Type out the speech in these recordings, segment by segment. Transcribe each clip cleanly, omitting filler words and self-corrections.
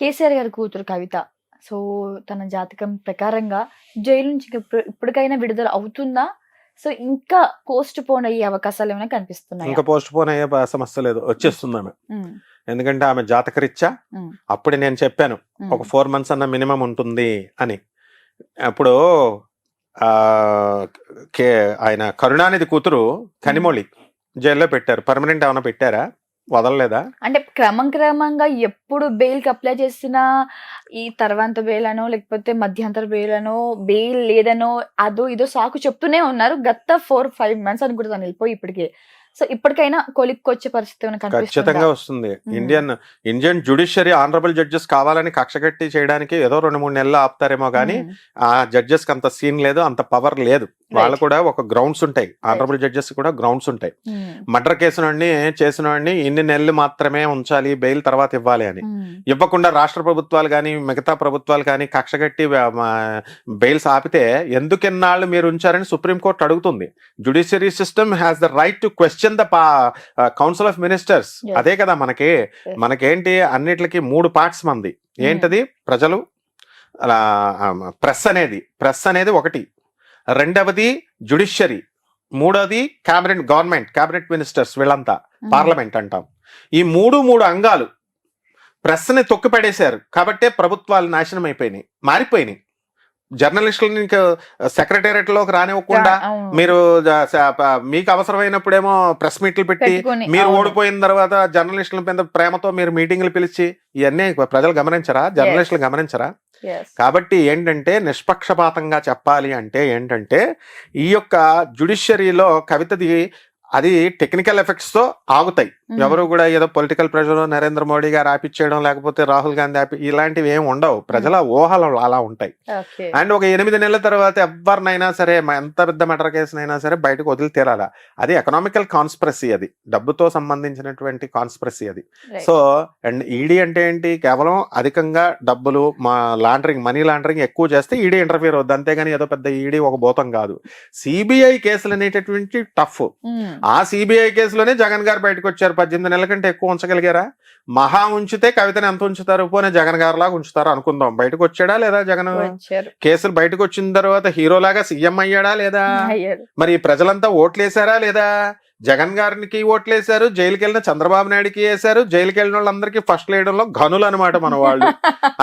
కేసీఆర్ గారి కూతురు కవిత. సో, తన జాతకం ప్రకారంగా జైలు నుంచి ఇప్పటికైనా విడుదల అవుతుందా? సో, ఇంకా పోస్ట్ పోన్ అయ్యే అవకాశాలేమైనా కనిపిస్తున్నాయా? ఇంకా పోస్ట్ పోన్ అయ్యే సమస్య లేదు, వచ్చేస్తుంది ఆమె. హ్మ్. ఎందుకంటే ఆమె జాతకరీత్యా హ్మ్. అప్పుడు నేను చెప్పాను ఒక హ్మ్. 4 months అన్న మినిమం ఉంటుంది అని. అప్పుడు ఆ ఆయన కరుణానిధి కూతురు కనిమొళి జైల్లో పెట్టారు. పర్మనెంట్ ఏమైనా పెట్టారా? వదలలేదా? అంటే క్రమంగా ఎప్పుడు బెయిల్‌కి అప్లై చేసినా ఈ తర్వాంత బెయిల్ అనో, లేకపోతే మధ్యంతర బెయిల్ అనో, బెయిల్ లేదనో, అదో ఇదో సాకు చెప్తూనే ఉన్నారు. గత 4, 5 months అనుకుంటా తను వెళ్ళిపోయి ఇప్పటికే. సో, ఇప్పటికైనా కొలిక్కొచ్చే పరిస్థితి ఏమైనా కనిపిస్తుందా? ఖచ్చితంగా వస్తుంది. హ్మ్. ఇండియన్ జ్యుడిషియరీ ఆనరబుల్ జడ్జెస్ కావాలని కక్షగట్టి చేయడానికి ఏదో 2-3 నెలలు ఆపుతారేమో గానీ హ్మ్. ఆ జడ్జెస్ కి అంత సీన్ లేదు, అంత పవర్ లేదు. వాళ్ళు రైట్. కూడా ఒక గ్రౌండ్స్ ఉంటాయి, ఆనరబుల్ జడ్జెస్ కూడా గ్రౌండ్స్ ఉంటాయి. హ్మ్. మర్డర్ కేసుని చేసిన ఇన్ని నెలలు మాత్రమే ఉంచాలి, బెయిల్ తర్వాత ఇవ్వాలి అని. హ్మ్. ఇవ్వకుండా రాష్ట్ర ప్రభుత్వాలు కానీ మిగతా ప్రభుత్వాలు కానీ కక్షగట్టి బెయిల్స్ ఆపితే ఎందుకెన్నాళ్ళు మీరు ఉంచారని సుప్రీంకోర్టు అడుగుతుంది. Judiciary system has the right to question the council of ministers. Yes. అదే కదా Yes. మనకేంటి అన్నిటికి 3 parts మంది. ఏంటది? ప్రజలు, అలా ప్రెస్ అనేది ఒకటి, రెండవది జ్యుడిషియరీ, మూడోది గవర్నమెంట్ మినిస్టర్స్, వీళ్ళంతా పార్లమెంట్ అంటాం. ఈ మూడు అంగాలు ప్రెస్ని తొక్కిపడేశారు కాబట్టే ప్రభుత్వాలు నాశనం అయిపోయినాయి, మారిపోయినాయి. జర్నలిస్టులను ఇంకా సెక్రటేరియట్ లోకి రానివ్వకుండా అవును. మీరు మీకు అవసరమైనప్పుడేమో ప్రెస్ మీట్లు పెట్టి పెట్టుకొని, మీరు అవును. ఓడిపోయిన తర్వాత జర్నలిస్టుల మీద ప్రేమతో మీరు మీటింగ్లు పిలిచి ఇవన్నీ ప్రజలు గమనించరా? జర్నలిస్టులు గమనించరా? Yes. కాబట్టి ఏంటంటే నిష్పక్షపాతంగా చెప్పాలి అంటే ఏంటంటే ఈ యొక్క జ్యుడిషియరీలో కవితది అది టెక్నికల్ ఎఫెక్ట్స్ తో ఆగుతాయి. ఎవరు కూడా ఏదో పొలిటికల్ ప్రెషర్, నరేంద్ర మోడీ గారు ఆపిచ్చేయడం, లేకపోతే రాహుల్ గాంధీ ఇలాంటివి ఏమి ఉండవు. ప్రజల ఊహలు అలా ఉంటాయి. Okay. అండ్ ఒక 8 నెలల తర్వాత ఎవరినైనా సరే, ఎంత పెద్ద మర్డర్ కేసునైనా సరే బయటకు వదిలి తీరాలా. అది ఎకనామికల్ కాన్స్పిరసీ, అది డబ్బుతో సంబంధించినటువంటి కాన్స్పిరసీ అది. Right. సో అండ్ ఈడీ అంటే ఏంటి? కేవలం అధికంగా డబ్బులు మనీ లాండరింగ్ ఎక్కువ చేస్తే ఈడీ ఇంటర్ఫియర్ అవుద్ది, అంతేగాని ఏదో పెద్ద ఈడీ ఒక భూతం కాదు. సిబిఐ కేసులు అనేటటువంటి టఫ్. ఆ సిబిఐ కేసులోనే జగన్ గారు బయటకు వచ్చారు. 18 నెలల కంటే ఎక్కువ ఉంచగలిగారా? మహా ఉంచితే కవితను ఎంత ఉంచుతారు? పోనీ జగన్ గారు లాగా ఉంచుతారు అనుకుందాం. బయటకు వచ్చాడా లేదా జగన్? కేసులు బయటకు వచ్చిన తర్వాత హీరోలాగా సీఎం అయ్యాడా లేదా? మరి ప్రజలంతా ఓట్లేసారా లేదా? జగన్ గారికి ఓట్లేశారు, జైలుకి వెళ్ళిన చంద్రబాబు నాయుడుకి వేశారు. జైలుకి వెళ్ళిన వాళ్ళందరికీ ఫస్ట్ వేయడంలో ఘనులు అనమాట మన వాళ్ళు.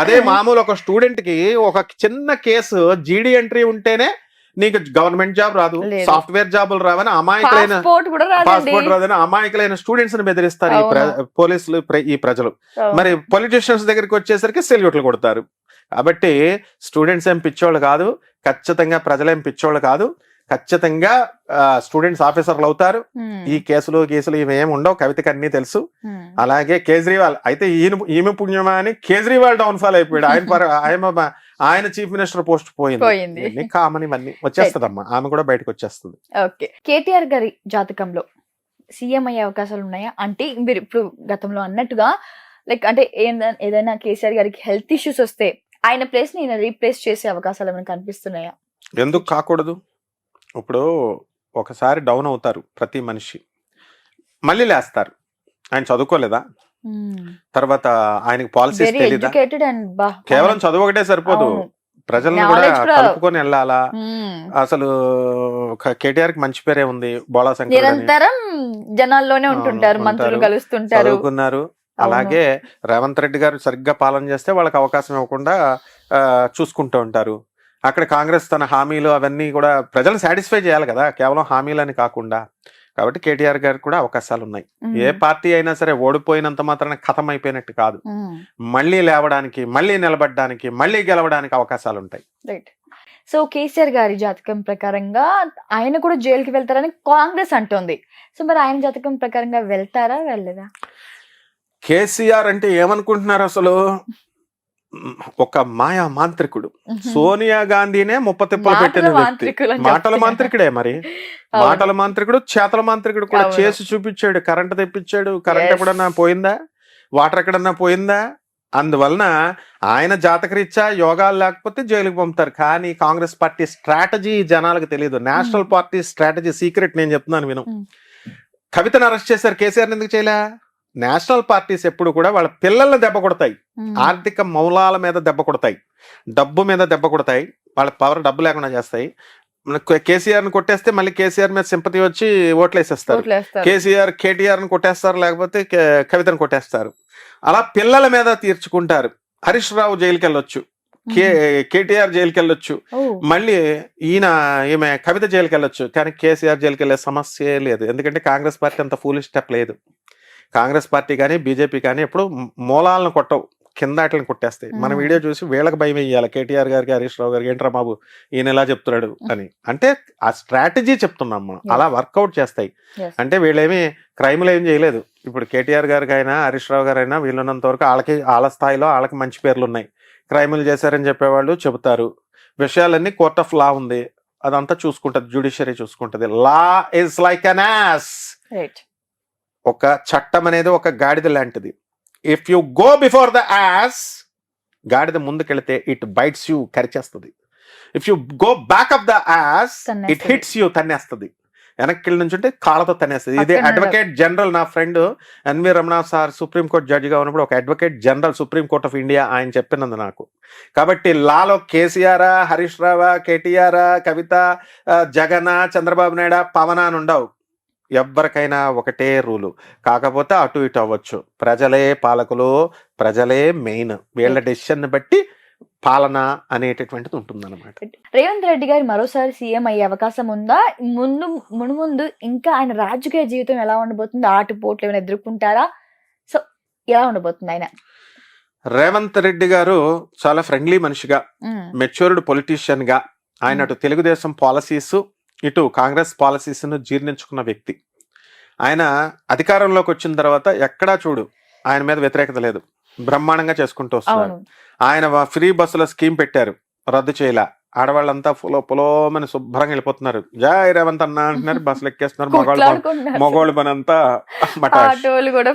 అదే మామూలు ఒక స్టూడెంట్ కి ఒక చిన్న కేసు జీడీ ఎంట్రీ ఉంటేనే నీకు గవర్నమెంట్ జాబ్ రాదు, సాఫ్ట్వేర్ జాబులు రావని అమాయకులైన పాస్పోర్ట్ రాదని అమాయకులైన స్టూడెంట్స్ ని బెదిరిస్తారు ఈ పోలీసులు, ఈ ప్రజలు. మరి పొలిటీషియన్స్ దగ్గరికి వచ్చేసరికి సెల్యూట్లు కొడతారు. కాబట్టి స్టూడెంట్స్ ఏం పిచ్చోళ్ళు కాదు, ఖచ్చితంగా ప్రజలేం పిచ్చోళ్ళు కాదు. ఖచ్చితంగా స్టూడెంట్స్ ఆఫీసర్లు అవుతారు. ఈ కేసులు ఇవేమి ఉండవు. కవితకి అన్ని తెలుసు. అలాగే కేజ్రీవాల్ అయితే ఈమె పుణ్యమా అని కేజ్రీవాల్ డౌన్ఫాల్ అయిపోయాడు. ఆయన చీఫ్ మినిస్టర్ పోస్ట్ పోయింది. కామన్, ఇవన్నీ వచ్చేస్తుందమ్మా, ఆమె కూడా బయటకు వచ్చేస్తుంది. ఓకే. కేటీఆర్ గారి జాతకంలో సీఎం అయ్యే అవకాశాలు ఉన్నాయా? అంటే మీరు ఇప్పుడు గతంలో అన్నట్టుగా లైక్ అంటే ఏదైనా కేసీఆర్ గారికి హెల్త్ ఇష్యూస్ వస్తే ఆయన ప్లేస్ ని రీప్లేస్ చేసే అవకాశాలు ఏమైనా కనిపిస్తున్నాయా? ఎందుకు కాకూడదు? ఇప్పుడు ఒకసారి డౌన్ అవుతారు ప్రతి మనిషి, మళ్ళీ లేస్తారు. ఆయన చదువుకోలేదా? తర్వాత ఆయనకి పాలసీస్ తెలీదా? కేవలం చదువు ఒకటే సరిపోదు, ప్రజలను కూడా కలుపుకొని వెళ్ళాలా. అసలు కేటీఆర్ కి మంచి పేరే ఉంది, బోళా శంకర్ నిరంతరం జనాల్లోనే ఉంటుంటారు, మంత్రులు కలుస్తుంటారు, చదువుకున్నారు. అలాగే రేవంత్ రెడ్డి గారు సరిగ్గా పాలన చేస్తే వాళ్ళకి అవకాశం ఇవ్వకుండా చూసుకుంటూ ఉంటారు. అక్కడ కాంగ్రెస్ తన హామీలు అవన్నీ కూడా ప్రజలు సాటిస్ఫై చేయాలి కదా, కేవలం హామీలు అని కాకుండా. కాబట్టి కేటీఆర్ గారికి కూడా అవకాశాలు ఉన్నాయి. ఏ పార్టీ అయినా సరే ఓడిపోయినంత మాత్రాన ఖతం అయిపోయినట్టు కాదు. మళ్ళీ లేవడానికి, మళ్ళీ నిలబడడానికి, మళ్ళీ గెలవడానికి అవకాశాలు ఉంటాయి. రైట్. సో కేసీఆర్ గారి జాతకం ప్రకారంగా ఆయన కూడా జైలుకి వెళ్తారని కాంగ్రెస్ అంటోంది. సో మరి ఆయన జాతకం ప్రకారంగా వెళ్తారా, వెళ్ళలేదా? కేసీఆర్ అంటే ఏమనుకుంటున్నారు అసలు? ఒక మాయా మాంత్రికుడు. సోనియా గాంధీనే ముప్పతిప్పలు పెట్టిన వ్యక్తి. మాటల మాంత్రికుడే. మరి మాటల మాంత్రికుడు, చేతల మాంత్రికుడు కూడా. చేసి చూపించాడు. కరెంట్ తెప్పించాడు. కరెంట్ ఎప్పుడన్నా పోయిందా? వాటర్ ఎక్కడన్నా పోయిందా? అందువలన ఆయన జాతకరీత్యా యోగాలు లేకపోతే జైలుకు పంపుతారు. కానీ కాంగ్రెస్ పార్టీ స్ట్రాటజీ జనాలకు తెలియదు. నేషనల్ పార్టీ స్ట్రాటజీ సీక్రెట్ నేను చెప్తున్నాను విను. కవితను అరెస్ట్ చేశారు, కేసీఆర్ ఎందుకు చేయలే? నేషనల్ పార్టీస్ ఎప్పుడు కూడా వాళ్ళ పిల్లల్ని దెబ్బ కొడతాయి, ఆర్థిక మూలాల మీద దెబ్బ కొడతాయి, డబ్బు మీద దెబ్బ కొడతాయి, వాళ్ళ పవర్ డబ్బు లేకుండా చేస్తాయి. కేసీఆర్ ని కొట్టేస్తే మళ్ళీ కేసీఆర్ మీద సింపతి వచ్చి ఓట్లు వేసేస్తారు. కేటీఆర్ ని కొట్టేస్తారు, లేకపోతే కవితను కొట్టేస్తారు. అలా పిల్లల మీద తీర్చుకుంటారు. హరీష్ రావు జైలుకి వెళ్ళొచ్చు, కేటీఆర్ జైలుకి వెళ్ళొచ్చు, మళ్ళీ ఈమె కవిత జైలుకి వెళ్ళొచ్చు. కానీ కేసీఆర్ జైలుకి వెళ్ళే సమస్య లేదు. ఎందుకంటే కాంగ్రెస్ పార్టీ అంత ఫూలిష్ స్టెప్ లేదు. కాంగ్రెస్ పార్టీ కానీ బీజేపీ కానీ ఎప్పుడు మూలాలను కొట్టవు, కింద వాటిని కొట్టేస్తాయి. మన వీడియో చూసి వీళ్ళకి భయం వేయాలి, కేటీఆర్ గారికి హరీష్ రావు గారికి, ఏంట్రా బాబు ఈయన ఎలా చెప్తున్నాడు అని. అంటే ఆ స్ట్రాటజీ చెప్తున్నాం మనం, అలా వర్కౌట్ చేస్తాయి. అంటే వీళ్ళేమి క్రైమ్లు ఏం చేయలేదు. ఇప్పుడు కేటీఆర్ గారికి అయినా హరీష్ రావు గారు అయినా వీళ్ళున్నంత వరకు వాళ్ళ స్థాయిలో వాళ్ళకి మంచి పేర్లు ఉన్నాయి. క్రైములు చేశారని చెప్పేవాళ్ళు చెబుతారు. విషయాలన్నీ కోర్ట్ ఆఫ్ లా ఉంది, అదంతా చూసుకుంటది, జ్యుడిషియరీ చూసుకుంటది. Law is like an ass. ఒక చట్టం అనేది ఒక గాడిద లాంటిది. If you go before the ass, గాడిద ముందుకెళ్తే ఇట్ బైట్స్ యూ, కరిచేస్తుంది. If you go back of the ass, it hits you, తన్నేస్తుంది. వెనక్కి నుంచి ఉంటే కాళ్ళతో తనేస్తుంది. ఇదే అడ్వకేట్ జనరల్, నా friend NV Ramana sir Supreme Court జడ్జిగా ఉన్నప్పుడు ఒక advocate general Supreme Court of India ఆయన చెప్పినందు నాకు. కాబట్టి లాలో కేసీఆర్, హరీష్ రావు, కేటీఆర్, కవిత, జగన్, చంద్రబాబు నాయుడు, పవన్ అని ఉండవు. ఎవరికైనా ఒకటే రూలు, కాకపోతే అటు ఇటు అవ్వచ్చు. ప్రజలే పాలకులు, ప్రజలే మెయిన్. వీళ్ళ డెసిషన్ బట్టి పాలన అనేటటువంటిది ఉంటుందన్నమాట. రేవంత్ రెడ్డి గారు మరోసారి సీఎం అయ్యే అవకాశం ఉందా? ముందు ఇంకా ఆయన రాజకీయ జీవితం ఎలా ఉండబోతుంది? ఆటుపోట్లు ఏమైనా ఎదుర్కొంటారా? సో ఎలా ఉండబోతుంది ఆయన? రేవంత్ రెడ్డి గారు చాలా ఫ్రెండ్లీ మనిషిగా, మెచ్యూర్డ్ పొలిటీషియన్ గా, ఆయన అటు తెలుగుదేశం పాలసీస్, ఇటు కాంగ్రెస్ పాలసీస్ ను జీర్ణించుకున్న వ్యక్తి. ఆయన అధికారంలోకి వచ్చిన తర్వాత ఎక్కడా చూడు ఆయన మీద వ్యతిరేకత లేదు, బ్రహ్మాండంగా చేసుకుంటూ వస్తున్నారు. ఆయన ఫ్రీ బస్సుల స్కీమ్ పెట్టారు, రద్దు చేయలా. ఆడవాళ్ళంతా పులోమని శుభ్రంగా వెళ్ళిపోతున్నారు, జై రేవంత్ అన్న అంటున్నారు, బస్సులు ఎక్కేస్తున్నారు. మగవాళ్ళు పని అంతా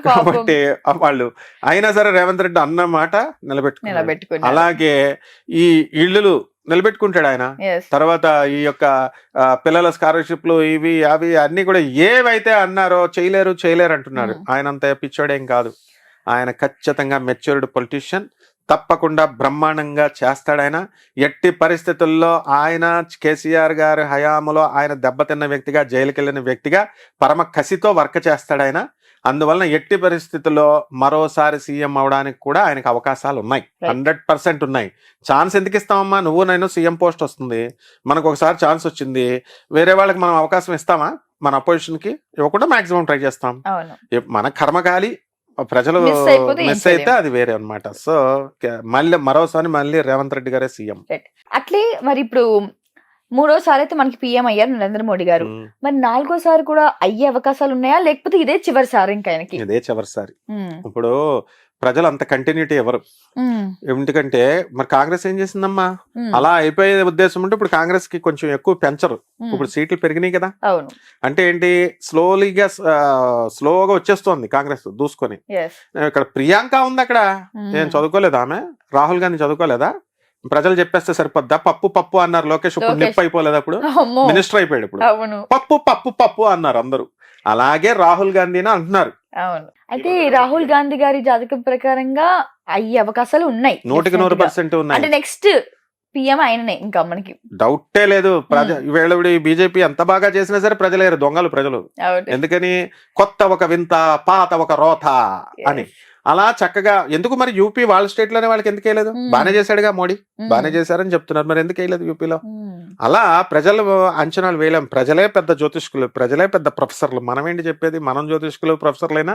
కాబట్టి వాళ్ళు. అయినా సరే రేవంత్ రెడ్డి అన్న మాట నిలబెట్టుకున్నారు. అలాగే ఈ ఇళ్ళు నిలబెట్టుకుంటాడు ఆయన. తర్వాత ఈ యొక్క పిల్లల స్కాలర్షిప్లు ఇవి అవి అన్ని కూడా ఏవైతే అన్నారో చేయలేరు అంటున్నారు. ఆయన అంత పిచ్చోడేం కాదు. ఆయన ఖచ్చితంగా మెచ్యూర్డ్ పొలిటీషియన్, తప్పకుండా బ్రహ్మాండంగా చేస్తాడు. ఆయన ఎట్టి పరిస్థితుల్లో ఆయన కేసీఆర్ గారి హయాములో ఆయన దెబ్బతిన్న వ్యక్తిగా, జైలుకి వెళ్ళిన వ్యక్తిగా పరమ కసితో వర్క్ చేస్తాడు ఆయన. అందువలన ఎట్టి పరిస్థితుల్లో మరోసారి సీఎం అవడానికి కూడా ఆయనకు అవకాశాలు ఉన్నాయి, 100% ఉన్నాయి. ఛాన్స్ ఎందుకు ఇస్తామమ్మా? నువ్వు నేను సీఎం పోస్ట్ వస్తుంది, మనకు ఒకసారి ఛాన్స్ వచ్చింది, వేరే వాళ్ళకి మనం అవకాశం ఇస్తామా? మన అపోజిషన్ కి ఇవ్వకుండా మాక్సిమం ట్రై చేస్తాం. మన కర్మగాలి, ప్రజలు మిస్ అయితే అది వేరే అన్నమాట. సో మరోసారి రేవంత్ రెడ్డి గారే సీఎం. అట్లే మరి ఇప్పుడు మూడోసారి అయితే మనకి పిఎం అయ్యారు నరేంద్ర మోడీ గారు. మరి నాలుగోసారి కూడా అయ్యే అవకాశాలు ఉన్నాయా, లేకపోతే ఇదే చివరిసారి? ఇంకా ఆయనకి ఇదే చివరిసారి. ఇప్పుడు ప్రజలు అంత కంటిన్యూటీ ఎవరు, ఎందుకంటే మరి కాంగ్రెస్ ఏం చేసిందమ్మా, అలా అయిపోయే ఉద్దేశం ఉంటే ఇప్పుడు కాంగ్రెస్ కి కొంచెం ఎక్కువ పెంచరు. ఇప్పుడు సీట్లు పెరిగినాయి కదా, అంటే ఏంటి, స్లోగా వచ్చేస్తోంది కాంగ్రెస్ దూసుకొని. ఇక్కడ ప్రియాంక ఉంది, అక్కడ ఏం చదువుకోలేదా ఆమె? రాహుల్ గాంధీ చదువుకోలేదా? ప్రజలు చెప్పేస్తే సరిపోద్దా? పప్పు అన్నారు లోకేష్, ఇప్పుడు నిప్పు అయిపోలేదు, అప్పుడు మినిస్టర్ అయిపోయాడు. ఇప్పుడు పప్పు అన్నారు అందరూ. అలాగే రాహుల్ గాంధీని అంటున్నారు. అవును. అయితే రాహుల్ గాంధీ గారి జాతకం ప్రకారంగా అయ్యే అవకాశాలు ఉన్నాయి, 100% ఉన్నాయి. అంటే నెక్స్ట్ పిఎం ఆయననే, ఇంకా మనకి డౌటే లేదు. వీళ్ళ బీజేపీ ఎంత బాగా చేసినా సరే ప్రజలేరు, దొంగలు ప్రజలు. ఎందుకని? కొత్త ఒక వింత, పాత ఒక రోత అని. అలా చక్కగా ఎందుకు మరి యూపీ వాళ్ళ స్టేట్ లోనే వాళ్ళకి ఎందుకు వేయలేదు? బానే చేశాడుగా మోడీ, బానే చేశారని చెప్తున్నారు, మరి ఎందుకు వేయలేదు యూపీలో? అలా ప్రజలు అంచనాలు వేయలేం. ప్రజలే పెద్ద జ్యోతిష్కులు, ప్రజలే పెద్ద ప్రొఫెసర్లు. మనం ఏంటి చెప్పేది? మనం జ్యోతిష్కులు ప్రొఫెసర్లైనా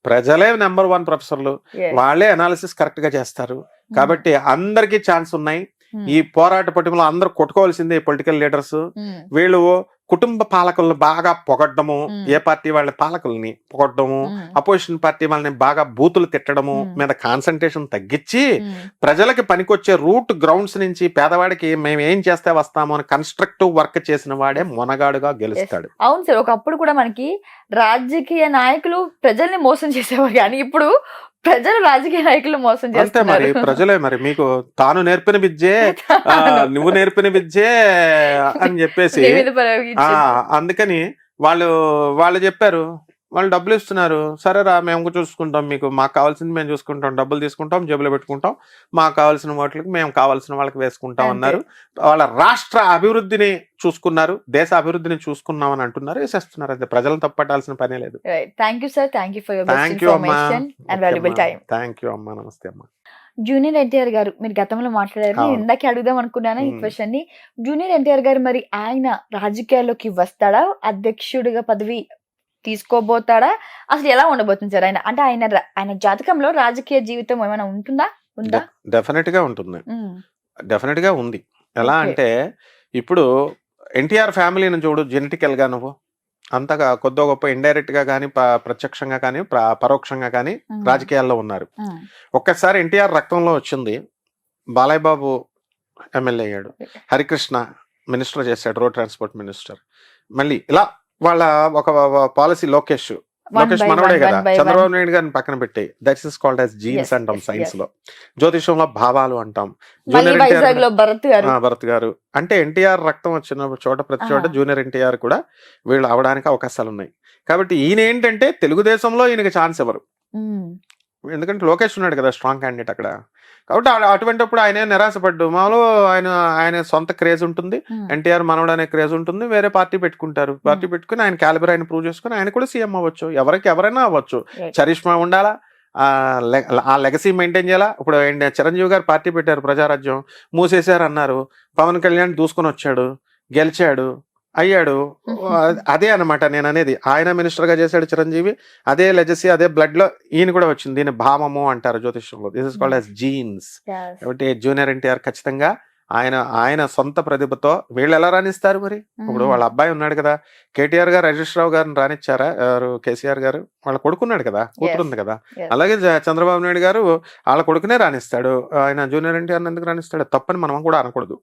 ప్రజలే నెంబర్ 1 ప్రొఫెసర్లు, వాళ్ళే అనాలిసిస్ కరెక్ట్ గా చేస్తారు. కాబట్టి అందరికీ ఛాన్స్ ఉన్నాయి. ఈ పోరాట పటిమలో అందరూ కొట్టుకోవాల్సిందే పొలిటికల్ లీడర్స్. వీళ్ళు కుటుంబ పాలకులను బాగా పొగడ్డము, ఏ పార్టీ వాళ్ళ పాలకుల్ని పొగడ్డము, అపోజిషన్ పార్టీ వాళ్ళని బాగా బూతులు తిట్టడము మీద కాన్సన్ట్రేషన్ తగ్గించి ప్రజలకి పనికొచ్చే రూట్ గ్రౌండ్స్ నుంచి పేదవాడికి మేము ఏం చేస్తే వస్తామో అని కన్స్ట్రక్టివ్ వర్క్ చేసిన వాడే మొనగాడుగా గెలుస్తాడు. అవును సార్, ఒకప్పుడు కూడా మనకి రాజకీయ నాయకులు ప్రజల్ని మోసం చేసేవారు, కానీ ఇప్పుడు ప్రజలు రాజకీయ నాయకులు మోసం చేస్తారు. మరి ప్రజలే మరి మీకు తాను నేర్పిన విద్యే నువ్వు నేర్పిన విద్యే అని చెప్పేసి అందుకని వాళ్ళు చెప్పారు, వాళ్ళు డబ్బులు ఇస్తున్నారు, సరేరా మేము చూసుకుంటాం, మీకు మాకు కావాల్సింది మేము చూసుకుంటాం, డబ్బులు తీసుకుంటాం, జేబులో పెట్టుకుంటాం, మాకు కావాల్సిన వాటికి మేము కావాల్సిన వాళ్ళకి వేసుకుంటాం అన్నారు. వాళ్ళ రాష్ట్ర అభివృద్ధిని చూసుకున్నారు, దేశ అభివృద్ధిని చూసుకున్నాం అని అంటున్నారు, వేసేస్తున్నారు. అంతే, ప్రజలను తప్పట్టాల్సిన పనే లేదు. Thank you sir, thank you for your best thank you అమ్మా. Information and valuable time. Thank you అమ్మా. నమస్తే అమ్మా. జూనియర్ ఎన్టీఆర్ గారు మీరు గతంలో మాట్లాడారు, నేను ఇందాకే అడుగుదాం అనుకున్నాను ఈ క్వశ్చన్ ని. జూనియర్ ఎన్టీఆర్ గారు మరి ఆయన రాజకీయాల్లోకి వస్తాడా, అధ్యక్షుడిగా పదవి తీసుకోబోతాడా, అసలు ఎలా ఉండబోతుంది సార్ ఆయన? అంటే ఆయన జాతకంలో రాజకీయ జీవితం ఏమైనా ఉందా? డెఫినెట్ గా ఉంటుంది, డెఫినెట్ గా ఉంది. ఎలా అంటే ఇప్పుడు ఎన్టీఆర్ ఫ్యామిలీని చూడు, జెనెటికల్ గా నువ్వు అంతగా కొద్దో గొప్ప ఇండైరెక్ట్ గా కానీ ప్రత్యక్షంగా కానీ పరోక్షంగా కానీ రాజకీయాల్లో ఉన్నారు. ఒక్కసారి ఎన్టీఆర్ రక్తంలో వచ్చింది. బాలయ్య బాబు ఎమ్మెల్యే అయ్యాడు, హరికృష్ణ మినిస్టర్ చేశాడు, రోడ్ ట్రాన్స్పోర్ట్ మినిస్టర్. మళ్ళీ ఇలా వాళ్ళ ఒక పాలసీ లోకేష్ మనవడే కదా, చంద్రబాబు నాయుడు గారిని పక్కన పెట్టి, that's is called as jeans అంటాం సైన్స్ లో, జ్యోతిషంలో భావాలు అంటాం. భరత్ గారు అంటే ఎన్టీఆర్ రక్తం వచ్చిన చోట ప్రతి చోట జూనియర్ ఎన్టీఆర్ కూడా వీళ్ళు అవడానికి అవకాశాలు ఉన్నాయి. కాబట్టి ఈయన ఏంటంటే తెలుగుదేశంలో ఈయనకి ఛాన్స్ ఇవ్వరు, ఎందుకంటే లోకేష్ ఉన్నాడు కదా స్ట్రాంగ్ క్యాండిడేట్ అక్కడ. కాబట్టి అటువంటిప్పుడు ఆయన నిరాశపడ్డు. మామూలు ఆయన సొంత క్రేజ్ ఉంటుంది, ఎన్టీఆర్ మనవడు అనే క్రేజ్ ఉంటుంది, వేరే పార్టీ పెట్టుకుంటారు. పార్టీ పెట్టుకుని ఆయన క్యాలిబర్ ఆయన ప్రూవ్ చేసుకుని ఆయన కూడా సీఎం అవ్వచ్చు, ఎవరైనా అవ్వచ్చు. చరిష్మా ఉండాలా, ఆ లెగసీ మెయింటైన్ చేయాలా. ఇప్పుడు చిరంజీవి గారు పార్టీ పెట్టారు, ప్రజారాజ్యం మూసేశారు అన్నారు, పవన్ కళ్యాణ్ దూసుకొని వచ్చాడు, గెలిచాడు, అయ్యాడు. అదే అనమాట నేను అనేది. ఆయన మినిస్టర్ గా చేశాడు చిరంజీవి, అదే లెగసీ అదే బ్లడ్ లో ఈయన కూడా వచ్చింది. దీన్ని భామము అంటారు జ్యోతిష్యంలో, this is called as genes. కాబట్టి జూనియర్ ఎన్టీఆర్ ఖచ్చితంగా ఆయన సొంత ప్రతిభతో వీళ్ళు ఎలా రాణిస్తారు మరి? ఇప్పుడు వాళ్ళ అబ్బాయి ఉన్నాడు కదా, కేటీఆర్ గారు హరీష్ రావు గారిని రానిచ్చారా? కేసీఆర్ గారు వాళ్ళ కొడుకున్నాడు కదా, కూతురుంది కదా. అలాగే చంద్రబాబు నాయుడు గారు వాళ్ళ కొడుకునే రాణిస్తాడు. ఆయన జూనియర్ ఎన్టీఆర్ ఎందుకు రాణిస్తాడు? తప్పని మనం కూడా అనకూడదు.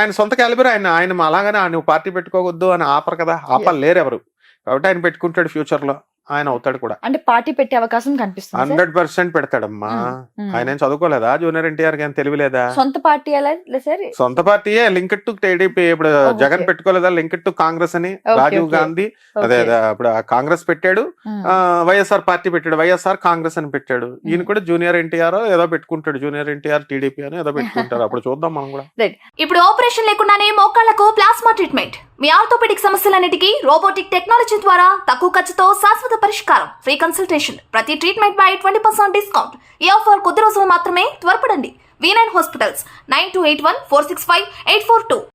ఆయన సొంత క్యాలిబర్ ఆయన అలాగనే నువ్వు పార్టీ పెట్టుకోవద్దు అని ఆపరు కదా, ఆపలు లేరు ఎవరు. కాబట్టి ఆయన పెట్టుకుంటాడు, ఫ్యూచర్ లో ఆయన అవుతాడు కూడా. అంటే పార్టీ పెట్టే అవకాశం కనిపిస్తుంది. 100% పెడతాడమ్మా. ఆయన ఏం చదువుకోలేదా? జూనియర్ ఎన్టీఆర్ ఏం తెలియలేదా? సొంత పార్టీ సొంత పార్టీయే లింక్ టు టీడీపీ. ఇప్పుడు జగన్ పెట్టుకోలేదా లింక్ టు కాంగ్రెస్ అని? రాజీవ్ గాంధీ అదే ఇప్పుడు కాంగ్రెస్ పెట్టాడు, వైఎస్ఆర్ పార్టీ పెట్టాడు, వైఎస్ఆర్ కాంగ్రెస్ అని పెట్టాడు. ఈయన కూడా జూనియర్ ఎన్టీఆర్ ఏదో పెట్టుకుంటాడు, జూనియర్ ఎన్టీఆర్ టీడీపీ అని ఏదో పెట్టుకుంటారు. అప్పుడు చూద్దాం మనం కూడా. ఇప్పుడు ఆపరేషన్ లేకుండానే మోకాళ్లకు ప్లాస్మా ట్రీట్మెంట్, మీ ఆర్థోపెడిక్ సమస్యలన్నిటికీ రోబోటిక్ టెక్నాలజీ ద్వారా తక్కువ ఖర్చుతో శాశ్వత పరిష్కారం, ఫ్రీ కన్సల్టేషన్, ప్రతి ట్రీట్మెంట్ పై 20% డిస్కౌంట్. ఈ ఆఫర్ కొద్ది రోజులు మాత్రమే, త్వరపడండి. V9 hospitals 9281465842.